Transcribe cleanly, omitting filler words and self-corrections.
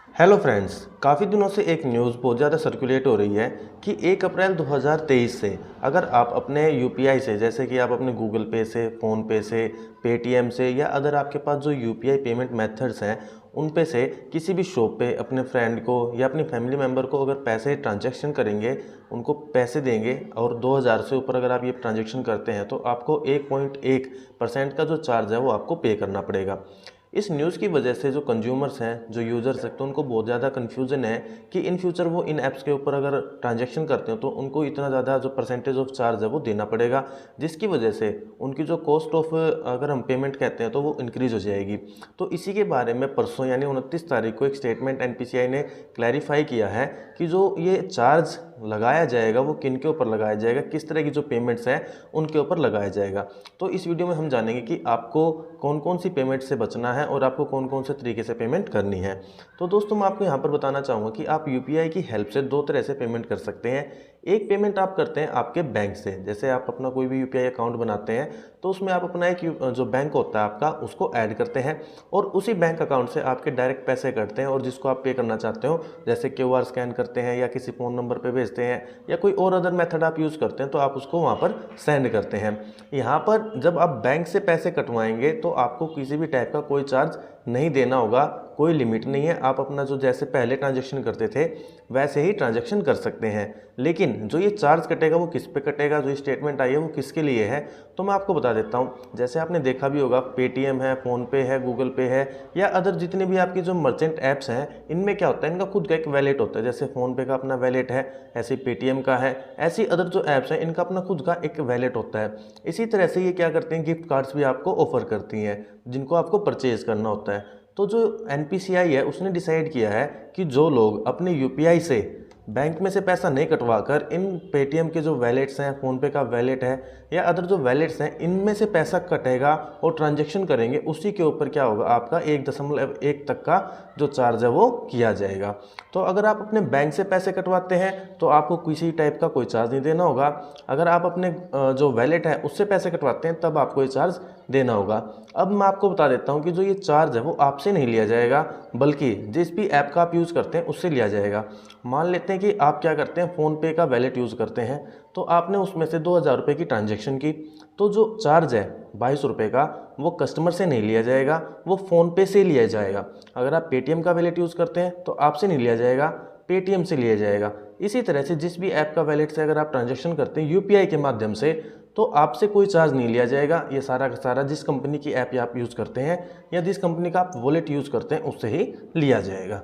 Hello friends, काफ़ी दिनों से एक न्यूज़ बहुत ज़्यादा सर्कुलेट हो रही है कि 1 अप्रैल 2023 से अगर आप अपने यूपीआई से, जैसे कि आप अपने गूगल पे से, फ़ोनपे से, पेटीएम से या अदर आपके पास जो यूपीआई पेमेंट मेथड्स हैं उन पे से किसी भी शॉप पे अपने फ्रेंड को या अपनी फैमिली मेम्बर को अगर पैसे ट्रांजैक्शन करेंगे, उनको पैसे देंगे और 2000 से ऊपर अगर आप ये ट्रांजैक्शन करते हैं तो आपको 1.1% का जो चार्ज है वो आपको पे करना पड़ेगा। इस न्यूज़ की वजह से जो कंज्यूमर्स हैं, जो यूज़र्स हैं, तो उनको बहुत ज़्यादा कन्फ्यूज़न है कि इन फ्यूचर वो इन ऐप्स के ऊपर अगर ट्रांजैक्शन करते हो तो उनको इतना ज़्यादा जो परसेंटेज ऑफ चार्ज है वो देना पड़ेगा, जिसकी वजह से उनकी जो कॉस्ट ऑफ अगर हम पेमेंट कहते हैं तो वो इंक्रीज़ हो जाएगी। तो इसी के बारे में परसों यानी 29 तारीख को एक स्टेटमेंट एनपीसीआई ने क्लैरिफाई किया है कि जो ये चार्ज लगाया जाएगा वो किन के ऊपर लगाया जाएगा, किस तरह की जो पेमेंट्स हैं उनके ऊपर लगाया जाएगा। तो इस वीडियो में हम जानेंगे कि आपको कौन कौन सी पेमेंट से बचना है और आपको कौन कौन से तरीके से पेमेंट करनी है। तो दोस्तों, मैं आपको यहाँ पर बताना चाहूँगा कि आप यूपीआई की हेल्प से दो तरह से पेमेंट कर सकते हैं। एक पेमेंट आप करते हैं आपके बैंक से, जैसे आप अपना कोई भी यूपीआई अकाउंट बनाते हैं तो उसमें आप अपना एक जो बैंक होता है आपका उसको ऐड करते हैं और उसी बैंक अकाउंट से आपके डायरेक्ट पैसे कटते हैं और जिसको आप पे करना चाहते हो, जैसे क्यूआर स्कैन करते हैं या किसी फ़ोन नंबर पे भेजते हैं या कोई और अदर मेथड आप यूज़ करते हैं तो आप उसको वहाँ पर सेंड करते हैं। यहाँ पर जब आप बैंक से पैसे कटवाएंगे तो आपको किसी भी टाइप का कोई चार्ज नहीं देना होगा, कोई लिमिट नहीं है। आप अपना जो जैसे पहले ट्रांजैक्शन करते थे वैसे ही ट्रांजैक्शन कर सकते हैं। लेकिन जो ये चार्ज कटेगा वो किस पे कटेगा, जो स्टेटमेंट आई है वो किसके लिए है, तो मैं आपको बता देता हूँ। जैसे आपने देखा भी होगा, पेटीएम है, फ़ोनपे है, गूगल पे है या अदर जितने भी आपकी जो मर्चेंट ऐप्स हैं, इनमें क्या होता है, इनका खुद का एक वैलेट होता है। जैसे फ़ोनपे का अपना वैलेट है, ऐसे पेटीएम का है, ऐसी अदर जो ऐप्स हैं इनका अपना खुद का एक वैलेट होता है। इसी तरह से ये क्या करते हैं, गिफ्ट कार्ड्स भी आपको ऑफर करती हैं जिनको आपको परचेज़ करना होता है। तो जो एनपीसीआई है उसने डिसाइड किया है कि जो लोग अपने यूपीआई से बैंक में से पैसा नहीं कटवा कर इन पेटीएम के जो वैलेट्स हैं, फ़ोनपे का वैलेट है या अदर जो वैलेट्स हैं, इनमें से पैसा कटेगा और ट्रांजैक्शन करेंगे, उसी के ऊपर क्या होगा, आपका 1.1 तक का जो चार्ज है वो किया जाएगा। तो अगर आप अपने बैंक से पैसे कटवाते हैं तो आपको किसी टाइप का कोई चार्ज नहीं देना होगा। अगर आप अपने जो वैलेट है उससे पैसे कटवाते हैं तब आपको ये चार्ज देना होगा। अब मैं आपको बता देता हूँ कि जो ये चार्ज है वो आपसे नहीं लिया जाएगा, बल्कि जिस भी ऐप का आप यूज़ करते हैं उससे लिया जाएगा। मान लेते हैं कि आप क्या करते हैं, फ़ोनपे का वैलेट यूज़ करते हैं, तो आपने उसमें से 2000 रुपये की ट्रांजैक्शन की, तो जो चार्ज है 22 रुपये का वो कस्टमर से नहीं लिया जाएगा, वो फ़ोनपे से लिया जाएगा। अगर आप पेटीएम का वैलेट यूज़ करते हैं तो आपसे नहीं लिया जाएगा, पेटीएम से लिया जाएगा। इसी तरह से जिस भी ऐप का वैलेट से अगर आप ट्रांजैक्शन करते हैं यूपीआई के माध्यम से तो आपसे कोई चार्ज नहीं लिया जाएगा। ये सारा का सारा जिस कंपनी की ऐप आप यूज़ करते हैं या जिस कंपनी का आप वॉलेट यूज़ करते हैं उससे ही लिया जाएगा।